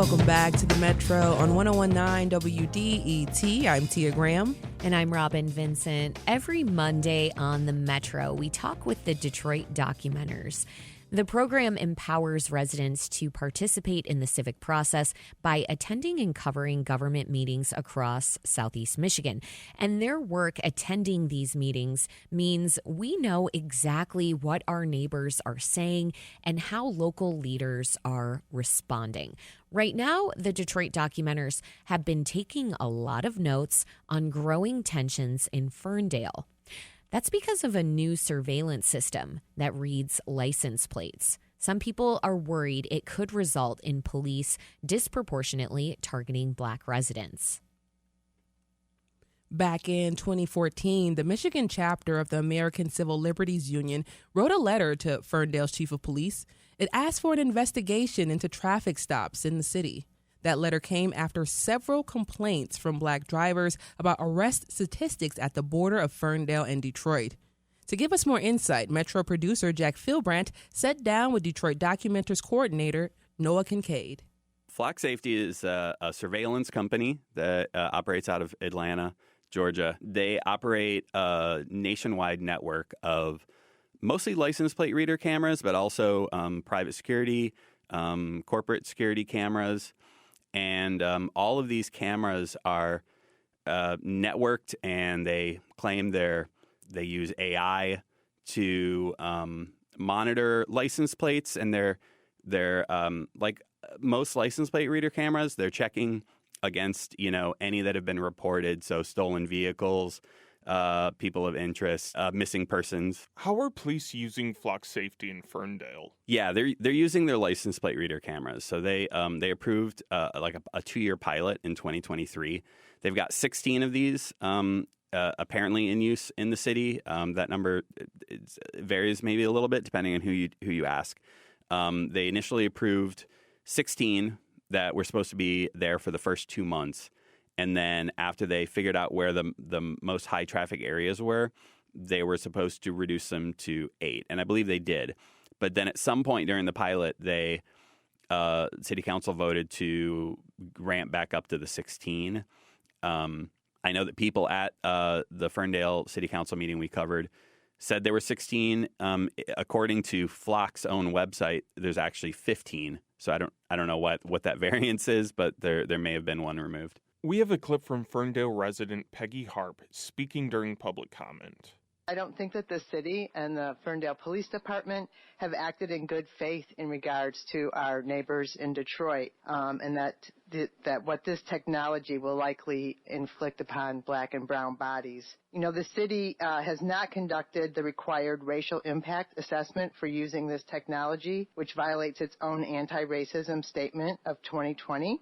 Welcome back to the Metro on 1019 WDET. I'm Tia Graham. And I'm Robin Vincent. Every Monday on the Metro, we talk with the Detroit Documenters. The program empowers residents to participate in the civic process by attending and covering government meetings across Southeast Michigan. And their work attending these meetings means we know exactly what our neighbors are saying and how local leaders are responding. Right now, the Detroit Documenters have been taking a lot of notes on growing tensions in Ferndale. That's because of a new surveillance system that reads license plates. Some people are worried it could result in police disproportionately targeting Black residents. Back in 2014, the Michigan chapter of the American Civil Liberties Union wrote a letter to Ferndale's chief of police. It asked for an investigation into traffic stops in the city. That letter came after several complaints from Black drivers about arrest statistics at the border of Ferndale and Detroit. To give us more insight, Metro producer Jack Filbrandt sat down with Detroit Documenters coordinator Noah Kincade. Flock Safety is a surveillance company that operates out of Atlanta, Georgia. They operate a nationwide network of mostly license plate reader cameras, but also private security, corporate security cameras. And all of these cameras are networked, and they claim they use AI to monitor license plates. And they're like most license plate reader cameras, they're checking against any that have been reported. So stolen vehicles, people of interest, missing persons. How are police using Flock Safety in Ferndale? Yeah, they're using their license plate reader cameras. So they approved like a 2-year pilot in 2023. They've got 16 of these apparently in use in the city. That number varies maybe a little bit depending on who you ask. They initially approved 16 that were supposed to be there for the first 2 months. And then after they figured out where the most high traffic areas were, they were supposed to reduce them to 8. And I believe they did. But then at some point during the pilot, city council voted to ramp back up to the 16. I know that people at the Ferndale City Council meeting we covered said there were 16. According to Flock's own website, there's actually 15. So I don't know what that variance is, but there may have been one removed. We have a clip from Ferndale resident Peggy Harp speaking during public comment. I don't think that the city and the Ferndale Police Department have acted in good faith in regards to our neighbors in Detroit, and that what this technology will likely inflict upon Black and brown bodies. The city has not conducted the required racial impact assessment for using this technology, which violates its own anti-racism statement of 2020.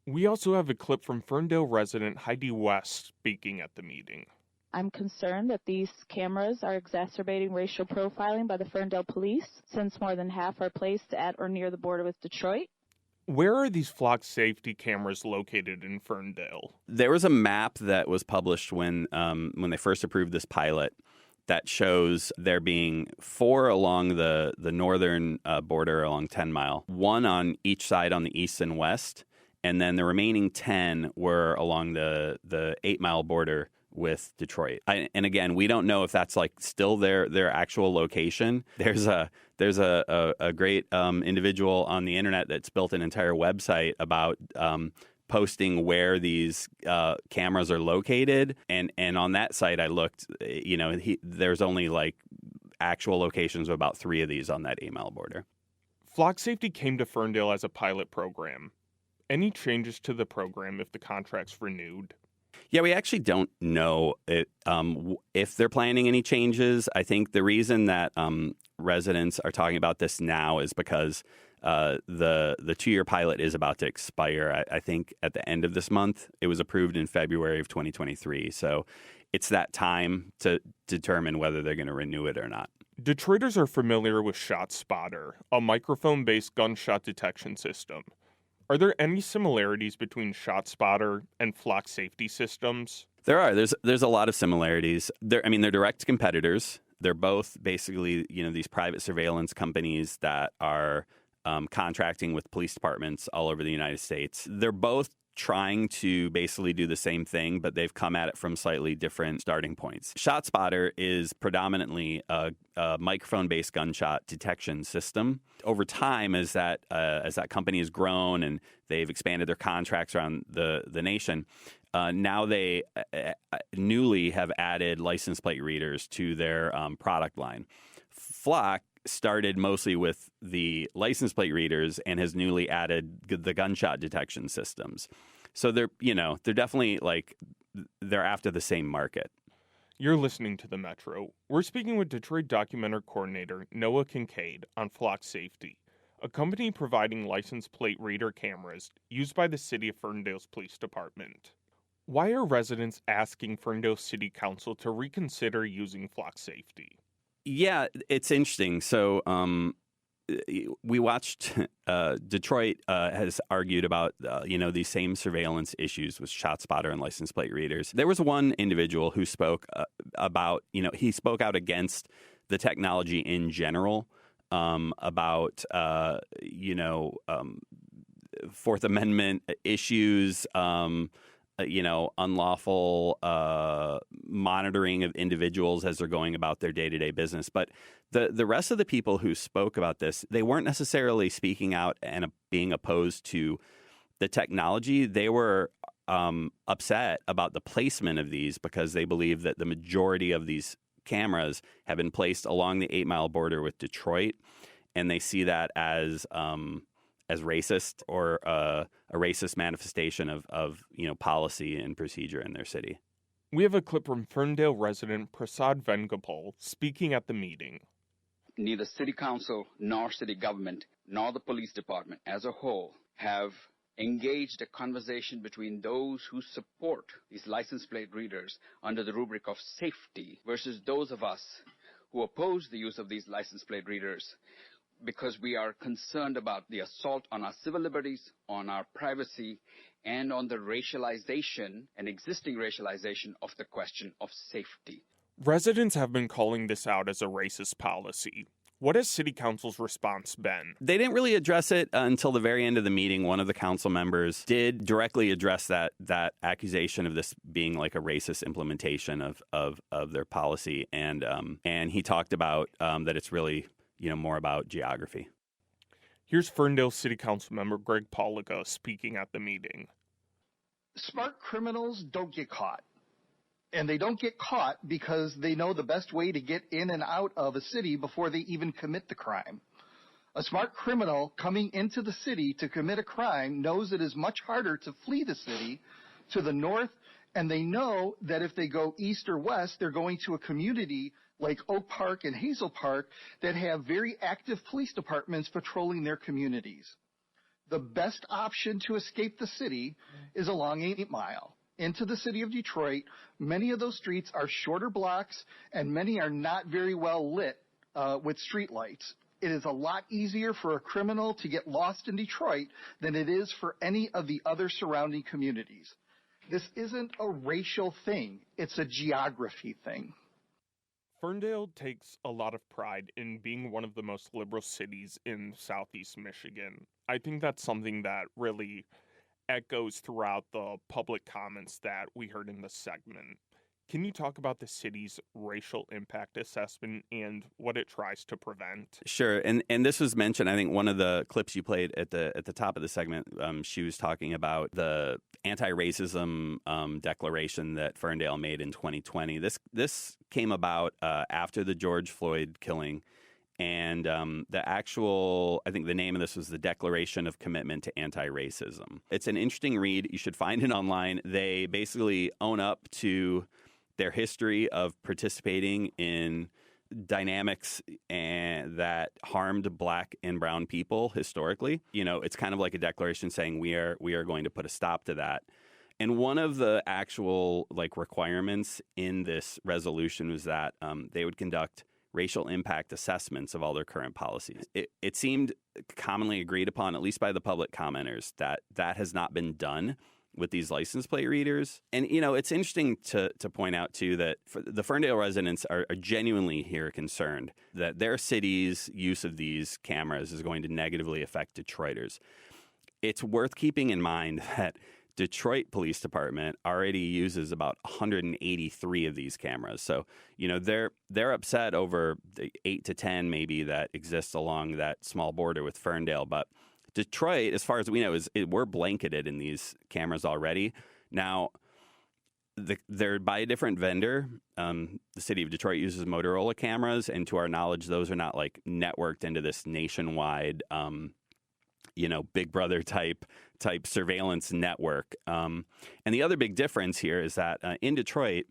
We also have a clip from Ferndale resident Heidi West speaking at the meeting. I'm concerned that these cameras are exacerbating racial profiling by the Ferndale police, since more than half are placed at or near the border with Detroit. Where are these Flock Safety cameras located in Ferndale? There was a map that was published when they first approved this pilot that shows there being 4 along the northern border along 10 Mile, 1 on each side on the east and west, and then the remaining 10 were along the 8 Mile border with Detroit. And again, we don't know if that's like still their actual location. There's a great individual on the internet that's built an entire website about posting where these cameras are located. And on that site I looked, there's only like actual locations of about 3 of these on that 8 Mile border. Flock Safety came to Ferndale as a pilot program. Any changes to the program if the contract's renewed? Yeah, we actually don't know if they're planning any changes. I think the reason that residents are talking about this now is because the 2-year pilot is about to expire, I think, at the end of this month. It was approved in February of 2023. So it's that time to determine whether they're going to renew it or not. Detroiters are familiar with ShotSpotter, a microphone-based gunshot detection system. Are there any similarities between ShotSpotter and Flock Safety systems? There are. There's a lot of similarities. They're direct competitors. They're both basically, these private surveillance companies that are contracting with police departments all over the United States. They're both trying to basically do the same thing, but they've come at it from slightly different starting points. ShotSpotter is predominantly a microphone-based gunshot detection system. Over time, as that company has grown and they've expanded their contracts around the nation, now they newly have added license plate readers to their product line. Flock started mostly with the license plate readers and has newly added the gunshot detection systems. So they're definitely they're after the same market. You're listening to The Metro. We're speaking with Detroit documentary coordinator Noah Kincade on Flock Safety, a company providing license plate reader cameras used by the city of Ferndale's police department. Why are residents asking Ferndale City Council to reconsider using Flock Safety? Yeah, it's interesting. So we watched Detroit has argued about, these same surveillance issues with ShotSpotter and license plate readers. There was one individual who spoke about, he spoke out against the technology in general, about, Fourth Amendment issues, unlawful monitoring of individuals as they're going about their day-to-day business. But the rest of the people who spoke about this, they weren't necessarily speaking out and being opposed to the technology. They were upset about the placement of these because they believe that the majority of these cameras have been placed along the 8-mile border with Detroit, and they see that as racist or a racist manifestation of policy and procedure in their city. We have a clip from Ferndale resident Prasad Vengapal speaking at the meeting. Neither city council nor city government nor the police department as a whole have engaged a conversation between those who support these license plate readers under the rubric of safety versus those of us who oppose the use of these license plate readers because we are concerned about the assault on our civil liberties, on our privacy, and on the racialization and existing racialization of the question of safety. Residents have been calling this out as a racist policy. What has City Council's response been? They didn't really address it until the very end of the meeting. One of the council members did directly address that accusation of this being like a racist implementation of their policy, and he talked about that it's really more about geography. Here's Ferndale City Council member Greg Poliga speaking at the meeting. Smart criminals don't get caught. And they don't get caught because they know the best way to get in and out of a city before they even commit the crime. A smart criminal coming into the city to commit a crime knows it is much harder to flee the city to the north, and they know that if they go east or west, they're going to a community like Oak Park and Hazel Park that have very active police departments patrolling their communities. The best option to escape the city is along 8 Mile. Into the city of Detroit, many of those streets are shorter blocks and many are not very well lit with street lights. It is a lot easier for a criminal to get lost in Detroit than it is for any of the other surrounding communities. This isn't a racial thing. It's a geography thing. Ferndale takes a lot of pride in being one of the most liberal cities in Southeast Michigan. I think that's something that really echoes throughout the public comments that we heard in the segment. Can you talk about the city's racial impact assessment and what it tries to prevent? Sure, and this was mentioned. I think one of the clips you played at the top of the segment, she was talking about the anti-racism declaration that Ferndale made in 2020. This came about after the George Floyd killing. And the actual, I think the name of this was the Declaration of Commitment to Anti-Racism. It's an interesting read. You should find it online. They basically own up to their history of participating in dynamics that harmed Black and brown people historically. It's kind of like a declaration saying we are going to put a stop to that. And one of the actual requirements in this resolution was that they would conduct racial impact assessments of all their current policies. It seemed commonly agreed upon, at least by the public commenters, that has not been done. with these license plate readers. And, it's interesting to point out, too, that the Ferndale residents are genuinely here concerned that their city's use of these cameras is going to negatively affect Detroiters. It's worth keeping in mind that Detroit Police Department already uses about 183 of these cameras. So, they're upset over the 8 to 10 maybe that exists along that small border with Ferndale. But Detroit, as far as we know, we're blanketed in these cameras already. Now, they're by a different vendor. The city of Detroit uses Motorola cameras, and to our knowledge, those are not like networked into this nationwide, Big Brother type surveillance network. And the other big difference here is that in Detroit,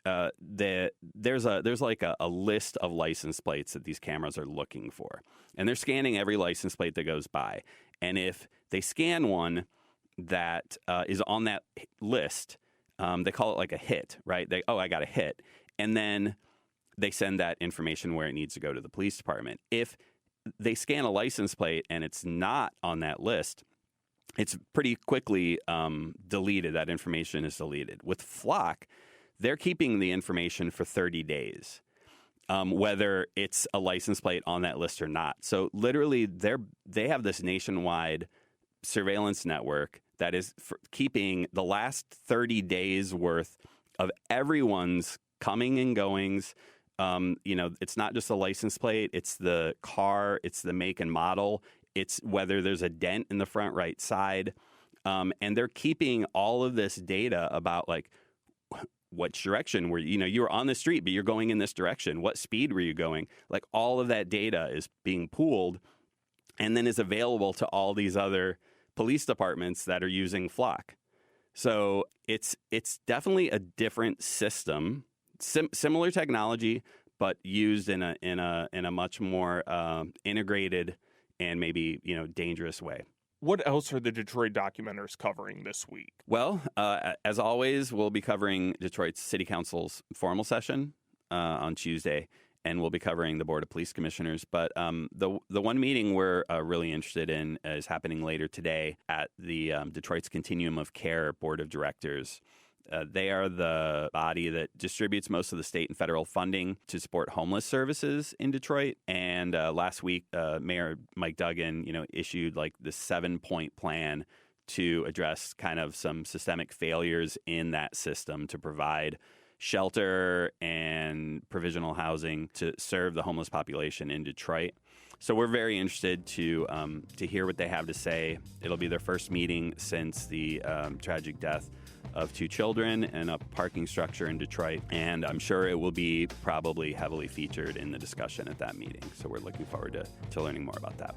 there's like a list of license plates that these cameras are looking for, and they're scanning every license plate that goes by. And if they scan one that is on that list, they call it like a hit, right? I got a hit, and then they send that information where it needs to go to the police department. If they scan a license plate and it's not on that list, it's pretty quickly deleted. That information is deleted. With Flock, they're keeping the information for 30 days, whether it's a license plate on that list or not. So literally, they have this nationwide surveillance network that is keeping the last 30 days worth of everyone's coming and goings. It's not just a license plate. It's the car. It's the make and model. It's whether there's a dent in the front right side. And they're keeping all of this data about like which direction were you were on the street, but you're going in this direction. What speed were you going? Like all of that data is being pooled and then is available to all these other police departments that are using Flock. So it's definitely a different system, similar technology, but used in a much more integrated and maybe dangerous way. What else are the Detroit documenters covering this week? Well, as always, we'll be covering Detroit's City Council's formal session on Tuesday, and we'll be covering the Board of Police Commissioners. But the one meeting we're really interested in is happening later today at the Detroit's Continuum of Care Board of Directors. They are the body that distributes most of the state and federal funding to support homeless services in Detroit. And last week, Mayor Mike Duggan, issued like the 7-point plan to address kind of some systemic failures in that system to provide shelter and provisional housing to serve the homeless population in Detroit. So we're very interested to hear what they have to say. It'll be their first meeting since the tragic death of 2 children and a parking structure in Detroit. And I'm sure it will be probably heavily featured in the discussion at that meeting. So we're looking forward to learning more about that.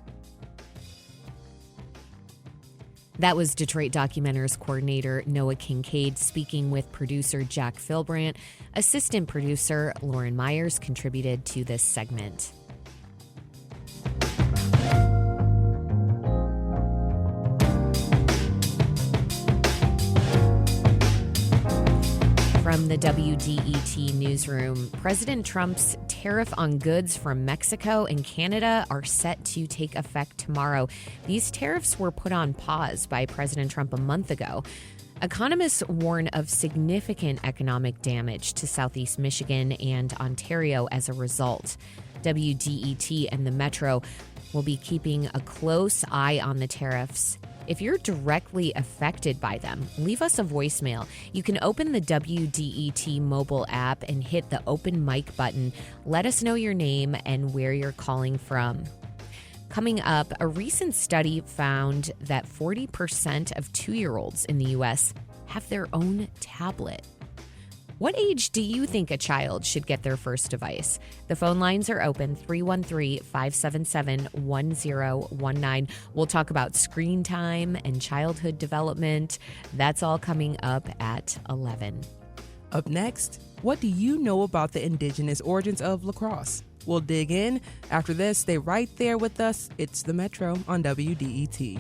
That was Detroit Documenters coordinator Noah Kincade speaking with producer Jack Filbrandt. Assistant producer Lauren Myers contributed to this segment. From the WDET newsroom, President Trump's tariff on goods from Mexico and Canada are set to take effect tomorrow. These tariffs were put on pause by President Trump a month ago. Economists warn of significant economic damage to Southeast Michigan and Ontario as a result. WDET and the Metro will be keeping a close eye on the tariffs. If you're directly affected by them, leave us a voicemail. You can open the WDET mobile app and hit the open mic button. Let us know your name and where you're calling from. Coming up, a recent study found that 40% of 2-year-olds in the U.S. have their own tablet. What age do you think a child should get their first device? The phone lines are open, 313-577-1019. We'll talk about screen time and childhood development. That's all coming up at 11. Up next, what do you know about the indigenous origins of lacrosse? We'll dig in. After this, stay right there with us. It's the Metro on WDET.